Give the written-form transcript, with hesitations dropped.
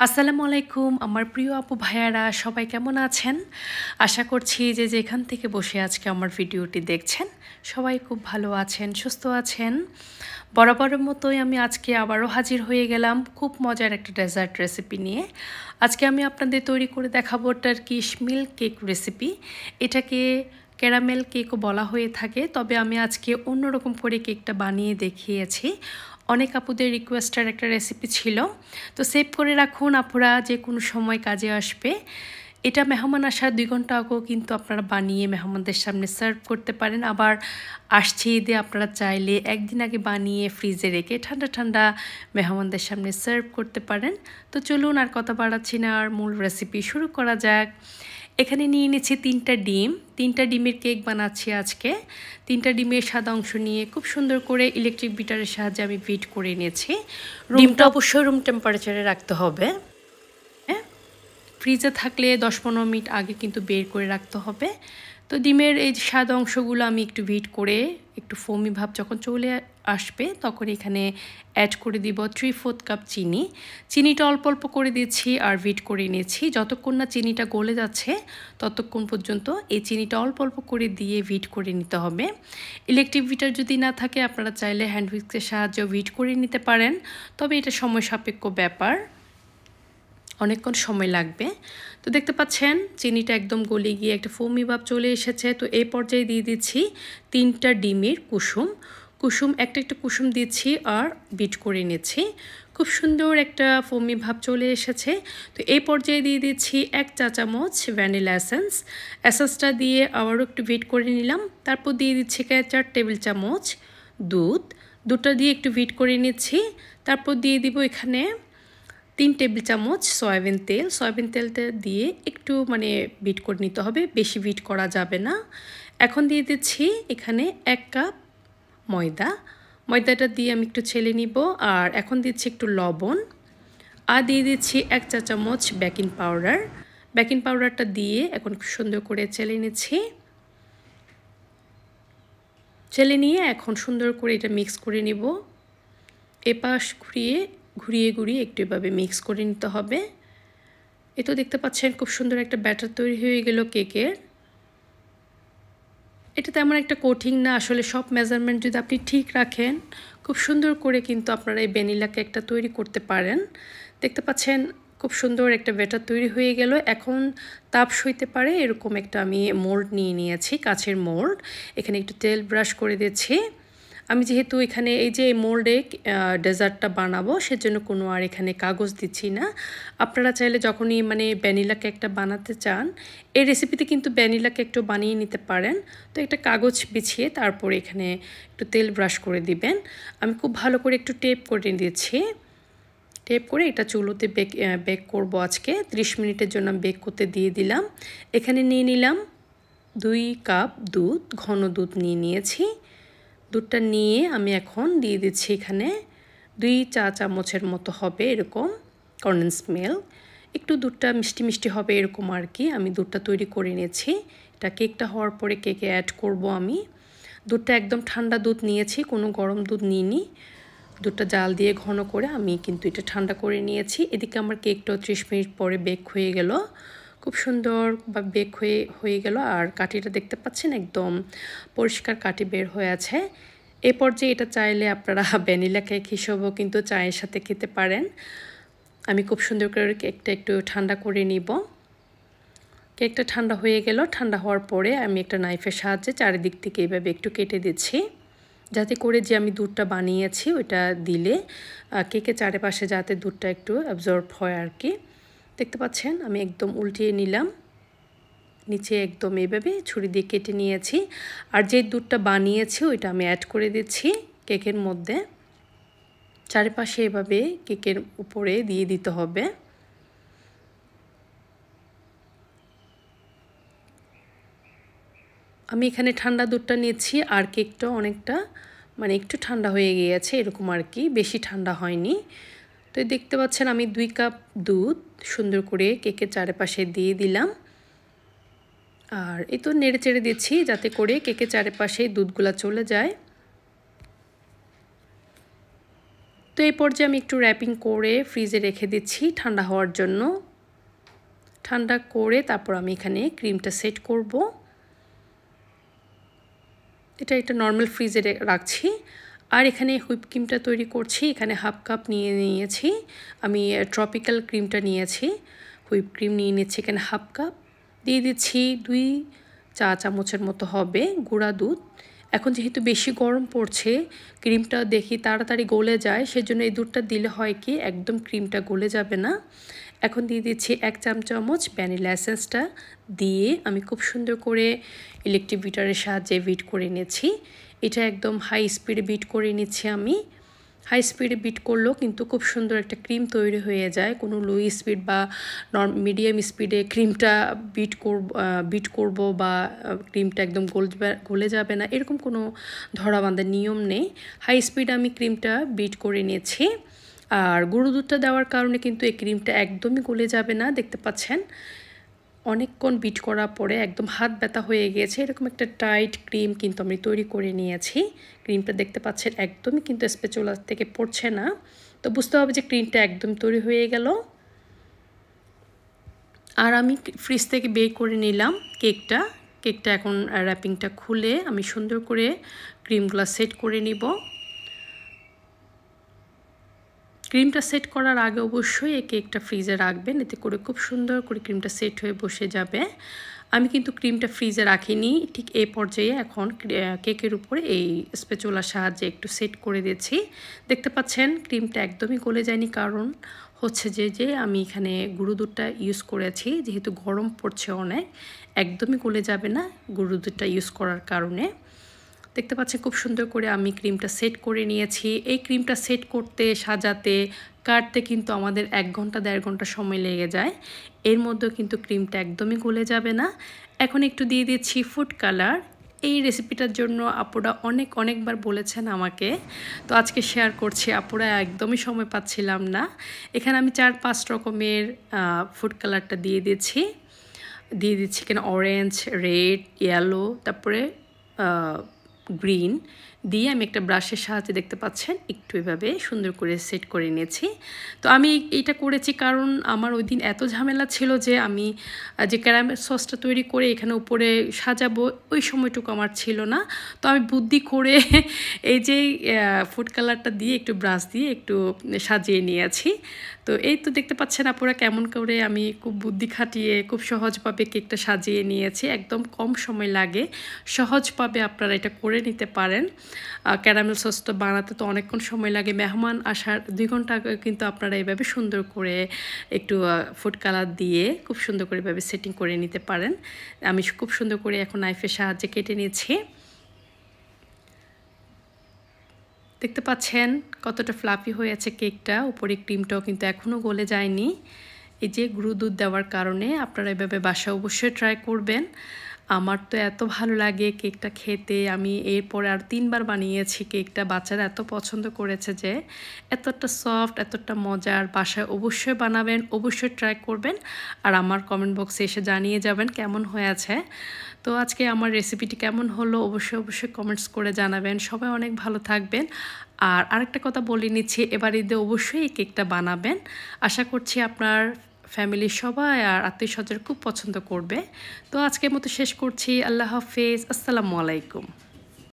আসসালামু আলাইকুম আমার প্রিয় আপু ভাইয়ারা সবাই কেমন আছেন? আশা করছি যে যেখান থেকে বসে আজকে আমার ভিডিওটি দেখছেন সবাই খুব ভালো আছেন, সুস্থ আছেন। বরাবরের মতোই আমি আজকে আবারও হাজির হয়ে গেলাম খুব মজার একটা ডেজার্ট রেসিপি নিয়ে। আজকে আমি আপনাদের তৈরি করে দেখাবো টার্কিশ মিল্ক কেক রেসিপি। এটাকে ক্যারামেল কেকও বলা হয়ে থাকে, তবে আমি আজকে অন্যরকম করে কেকটা বানিয়ে দেখিয়েছি। অনেক আপুদের রিকোয়েস্টের একটা রেসিপি ছিল, তো সেভ করে রাখুন, আপুরা যে কোনো সময় কাজে আসবে। এটা মেহমান আসার 2 ঘন্টা আগেও কিন্তু আপনারা বানিয়ে মেহমানদের সামনে সার্ভ করতে পারেন। আবার আসছে ঈদে আপনারা চাইলে একদিন আগে বানিয়ে ফ্রিজে রেখে ঠান্ডা ঠান্ডা মেহমানদের সামনে সার্ভ করতে পারেন। তো চলুন আর কথা বাড়াচ্ছি না, আর মূল রেসিপি শুরু করা যাক। এখানে নিয়ে নিয়েছি 3টা ডিম। 3টা ডিমের কেক বানাচ্ছি আজকে। 3টা ডিমের সাদা অংশ নিয়ে খুব সুন্দর করে ইলেকট্রিক বিটারের সাহায্যে আমি বিট করে নিয়েছি। ডিমটা অবশ্যই রুম টেম্পারেচারে রাখতে হবে। ফ্রিজে থাকলে 10-15 মিনিট আগে কিন্তু বের করে রাখতে হবে। তো ডিমের এই সাদা অংশগুলো আমি একটু বিট করে একটু ফোমি ভাব যখন চলে আসবে তখন এখানে অ্যাড করে দিব 3/4 কাপ চিনি। চিনিটা অল্প অল্প করে দিচ্ছি আর বিট করে নিয়েছি। যতক্ষণ না চিনিটা গলে যাচ্ছে ততক্ষণ পর্যন্ত এই চিনিটা অল্প অল্প করে দিয়ে বিট করে নিতে হবে। ইলেকট্রিক বিটার যদি না থাকে আপনারা চাইলে হ্যান্ড হুইস্কের সাহায্যে বিট করে নিতে পারেন, তবে এটা সময় সাপেক্ষ ব্যাপার, অনেকক্ষণ সময় লাগবে। তো দেখতে পাচ্ছেন চিনিটা একদম গলে গিয়ে একটা ফোমি ভাব চলে এসেছে। তো এই পর্যায়ে দিয়ে দিচ্ছি 3টা ডিমের কুসুম। একটা একটা কুসুম দিচ্ছি আর বিট করে নিচ্ছি। খুব সুন্দর একটা ফোমি ভাব চলে এসেছে। তো এই পর্যায়ে দিয়ে দিচ্ছি 1 চা চামচ ভ্যানিলা এসেন্সটা দিয়ে আবারও একটু বিট করে নিলাম। তারপর দিয়ে দিচ্ছি 4 টেবিল চামচ দুধটা দিয়ে একটু বিট করে নিচ্ছি। তারপর দিয়ে দিব এখানে 3 টেবিল চামচ সয়াবিন তেলটা দিয়ে একটু বিট করে নিতে হবে, বেশি বিট করা যাবে না। এখন দিয়ে দিচ্ছি এখানে 1 কাপ ময়দাটা দিয়ে আমি একটু ছেলে নিব। আর এখন দিচ্ছি একটু লবণ আর দিয়ে দিচ্ছি 1 চা চামচ বেকিং পাউডারটা দিয়ে এখন খুব সুন্দর করে ছেলে নিয়ে এখন সুন্দর করে এটা মিক্স করে নিব। এপাশ ঘুরিয়ে একটু এভাবে মিক্স করে নিতে হবে। এ তো দেখতে পাচ্ছেন খুব সুন্দর একটা ব্যাটার তৈরি হয়ে গেল কেকের। এটা তেমন একটা কঠিন না আসলে, সব মেজারমেন্ট যদি আপনি ঠিক রাখেন খুব সুন্দর করে কিন্তু আপনারা এই ভ্যানিলা কেকটা তৈরি করতে পারেন। দেখতে পাচ্ছেন খুব সুন্দর একটা ব্যাটার তৈরি হয়ে গেল। এখন তাপ সইতে পারে এরকম একটা আমি মোল্ড নিয়ে নিয়েছি, কাচের মোল্ড। এখানে একটু তেল ব্রাশ করে দিচ্ছি। আমি যেহেতু এখানে এই যে মোল্ডে ডেজার্টটা বানাবো সেজন্য কোনো আর এখানে কাগজ দিচ্ছি না। আপনারা চাইলে যখনই ভ্যানিলা কেকটা বানাতে চান এই রেসিপিতে কিন্তু ভ্যানিলা কেকটাও বানিয়ে নিতে পারেন। তো একটা কাগজ বিছিয়ে তারপরে এখানে একটু তেল ব্রাশ করে দিবেন। আমি খুব ভালো করে একটু টেপ করে দিচ্ছি। টেপ করে এটা চুলোতে বেক করব আজকে 30 মিনিটের জন্য বেক করতে দিয়ে দিলাম। এখানে নিয়ে নিলাম 2 কাপ দুধ, ঘন দুধ নিয়েছি। দুধটা নিয়ে আমি এখন দিয়ে দিচ্ছি এখানে 2 চা চামচের মতো হবে এরকম কনডেন্স মিল্ক। একটু দুধটা মিষ্টি হবে এরকম আর কি। আমি দুধটা তৈরি করে নিয়েছি। এটা কেকটা হওয়ার পরে কেকে অ্যাড করব আমি। দুধটা একদম ঠান্ডা দুধ নিয়েছি, কোনো গরম দুধ নিইনি। দুধটা জাল দিয়ে ঘন করে আমি কিন্তু এটা ঠান্ডা করে নিয়েছি। এদিকে আমার কেকটাও 30 মিনিট পরে বেক হয়ে গেল, খুব সুন্দর বেক হয়ে গেল। আর কাঠিটা দেখতে পাচ্ছেন একদম পরিষ্কার কাঠি বের হয়ে আছে। এ পর্যায়ে এটা চাইলে আপনারা ভ্যানিলা কেক হিসেবেও কিন্তু চায়ের সাথে খেতে পারেন। আমি খুব সুন্দর করে কেকটা একটু ঠান্ডা করে নিব। কেকটা ঠান্ডা হয়ে গেল। ঠান্ডা হওয়ার পরে আমি একটা নাইফের সাহায্যে চারিদিক থেকে এইভাবে একটু কেটে দিচ্ছি, যাতে করে যে আমি দুধটা বানিয়েছি ওইটা দিলে কেকের চারপাশে যাতে দুধটা একটু অ্যাবজর্ব হয় আর কি। দেখতে পাচ্ছেন আমি একদম উল্টিয়ে নিলাম, নিচে একদম এইভাবে ছুরি দিয়ে কেটে নিয়েছি। আর যে দুধটা বানিয়েছি ওইটা আমি অ্যাড করে দিচ্ছি কেকের মধ্যে। চারপাশে এভাবে কেকের উপরে দিয়ে দিতে হবে। আমি এখানে ঠান্ডা দুধটা নিয়েছি আর কেকটা অনেকটা একটু ঠান্ডা হয়ে গিয়েছে এরকম আর কি, বেশি ঠান্ডা হয়নি। তো দেখতে পাচ্ছেন আমি 2 কাপ দুধ সুন্দর করে কেকের চারপাশে দিয়ে দিলাম। আর এই তো নেড়ে চেড়ে দিচ্ছি যাতে করে কেকের চারপাশে দুধগুলা চলে যায়। তো এই পর্যায়ে আমি একটু র্যাপিং করে ফ্রিজে রেখে দিচ্ছি ঠান্ডা হওয়ার জন্য। ঠান্ডা করে তারপর আমি এখানে ক্রিমটা সেট করব। এটা নর্মাল ফ্রিজে রাখছি। আর এখানে হুইপ ক্রিমটা তৈরি করছি। এখানে হাফ কাপ নিয়েছি আমি ট্রপিক্যাল ক্রিমটা নিয়েছি। হুইপ ক্রিম নিয়ে নিচ্ছি এখানে হাফ কাপ, দিয়ে দিচ্ছি 2 চা চামচের মতো হবে গুঁড়া দুধ। এখন যেহেতু বেশি গরম পড়ছে, ক্রিমটা দেখি তাড়াতাড়ি গলে যায়, সেজন্য এই দুধটা দিলে হয় কি একদম ক্রিমটা গলে যাবে না। এখন দিয়ে দিচ্ছি 1 চামচ ভ্যানিলা এসেন্সটা দিয়ে আমি খুব সুন্দর করে ইলেকট্রিক বিটারের সাহায্যে বিট করে নিয়েছি। এটা একদম হাই স্পিডে বিট করে নিচ্ছি আমি। হাই স্পিডে বিট করলেও কিন্তু খুব সুন্দর একটা ক্রিম তৈরি হয়ে যায়। কোনো লো স্পিড বা মিডিয়াম স্পিডে ক্রিমটা বিট করব বা ক্রিমটা একদম গলে যাবে না এরকম কোনো ধরাবাঁধার নিয়ম নেই। হাই স্পিডে আমি ক্রিমটা বিট করে নিয়েছি। আর গুঁড়ো দুধটা দেওয়ার কারণে কিন্তু এই ক্রিমটা একদমই গলে যাবে না। দেখতে পাচ্ছেন অনেকক্ষণ বিট করার পরে একদম হাত ব্যথা হয়ে গিয়েছে। এরকম একটা টাইট ক্রিম কিন্তু আমি তৈরি করে নিয়েছি। ক্রিমটা দেখতে পাচ্ছেন একদমই কিন্তু স্প্যাচুলা থেকে পড়ছে না। তো বুঝতে হবে যে ক্রিমটা একদম তৈরি হয়ে গেল। আর আমি ফ্রিজ থেকে বের করে নিলাম কেকটা এখন র্যাপিংটা খুলে আমি সুন্দর করে ক্রিমগুলো সেট করে নিব। ক্রিমটা সেট করার আগে অবশ্যই এই কেকটা ফ্রিজে রাখবেন, এতে করে খুব সুন্দর করে ক্রিমটা সেট হয়ে বসে যাবে। আমি কিন্তু ক্রিমটা ফ্রিজে রাখিনি, ঠিক এই পর্যায়ে এখন কেকের উপরে এই স্প্যাচুলার সাহায্যে একটু সেট করে দিয়েছি। দেখতে পাচ্ছেন ক্রিমটা একদমই গলে যায়নি, কারণ হচ্ছে যে আমি এখানে গুঁড়ো দুধটা ইউজ করেছি। যেহেতু গরম পড়ছে অনেক, একদমই গলে যাবে না গুঁড়ো দুধটা ইউজ করার কারণে। দেখতে পাচ্ছেন খুব সুন্দর করে আমি ক্রিমটা সেট করে নিয়েছি। এই ক্রিমটা সেট করতে, সাজাতে, কাটতে কিন্তু আমাদের 1 ঘন্টা 1.5 ঘন্টা সময় লেগে যায়। এর মধ্যেও কিন্তু ক্রিমটা একদমই গলে যাবে না। এখন একটু দিয়ে দিচ্ছি ফুড কালার। এই রেসিপিটার জন্য আপুরা অনেকবার বলেছেন আমাকে, তো আজকে শেয়ার করছি। আপুরা একদমই সময় পাচ্ছিলাম না। এখানে আমি 4-5 রকমের ফুড কালারটা দিয়ে দিচ্ছি এখানে অরেঞ্জ, রেড, ইয়েলো, তারপরে গ্রিন দিয়ে আমি একটা ব্রাশের সাহায্যে দেখতে পাচ্ছেন একটু এভাবে সুন্দর করে সেট করে নিয়েছি। তো আমি এটা করেছি কারণ আমার ওই দিন এত ঝামেলা ছিল যে আমি যে ক্যারামেল সসটা তৈরি করে এখানে উপরে সাজাবো ওই সময়টুকু আমার ছিল না। তো আমি বুদ্ধি করে এই যে ফুড কালারটা দিয়ে একটু ব্রাশ দিয়ে একটু সাজিয়ে নিয়েছি। তো এই তো দেখতে পাচ্ছেন আপনারা কেমন করে আমি খুব বুদ্ধি খাটিয়ে খুব সহজভাবে কেকটা সাজিয়ে নিয়েছি। একদম কম সময় লাগে, সহজভাবে আপনারা এটা করে নিতে পারেন। ক্যারামেল সসটা বানাতে তো অনেকক্ষণ সময় লাগে, মেহমান আসার 2 ঘন্টা আগে কিন্তু আপনারা এইভাবে সুন্দর করে একটু ফুড কালার দিয়ে খুব সুন্দর করে এভাবে সেটিং করে নিতে পারেন। আমি খুব সুন্দর করে এখন নাইফের সাহায্যে কেটে নিয়েছি। দেখতে পাচ্ছেন কতটা ফ্লাফি হয়েছে কেকটা, উপরে ক্রিমটাও কিন্তু এখনও গলে যায়নি। এই যে গুঁড়ো দুধ দেওয়ার কারণে আপনারা এভাবে বাসায় অবশ্যই ট্রাই করবেন। আমার তো এত ভালো লাগে কেকটা খেতে, আমি এরপরে আর 3 বার বানিয়েছি কেকটা। বাচ্চারা এত পছন্দ করেছে যে এতটা সফট, এতটা মজার। বাসায় অবশ্যই বানাবেন, অবশ্যই ট্রাই করবেন, আর আমার কমেন্ট বক্সে এসে জানিয়ে যাবেন কেমন হয়েছে। তো আজকে আমার রেসিপিটি কেমন হলো অবশ্যই কমেন্টস করে জানাবেন। সবাই অনেক ভালো থাকবেন। আর আরেকটা কথা বলে নিচ্ছি, এবার ঈদে অবশ্যই এই কেকটা বানাবেন। আশা করছি আপনার ফ্যামিলির সবাই আর আত্মীয়স্বজন খুব পছন্দ করবে। তো আজকের মতো শেষ করছি। আল্লাহ হাফেজ, আসসালামু আলাইকুম।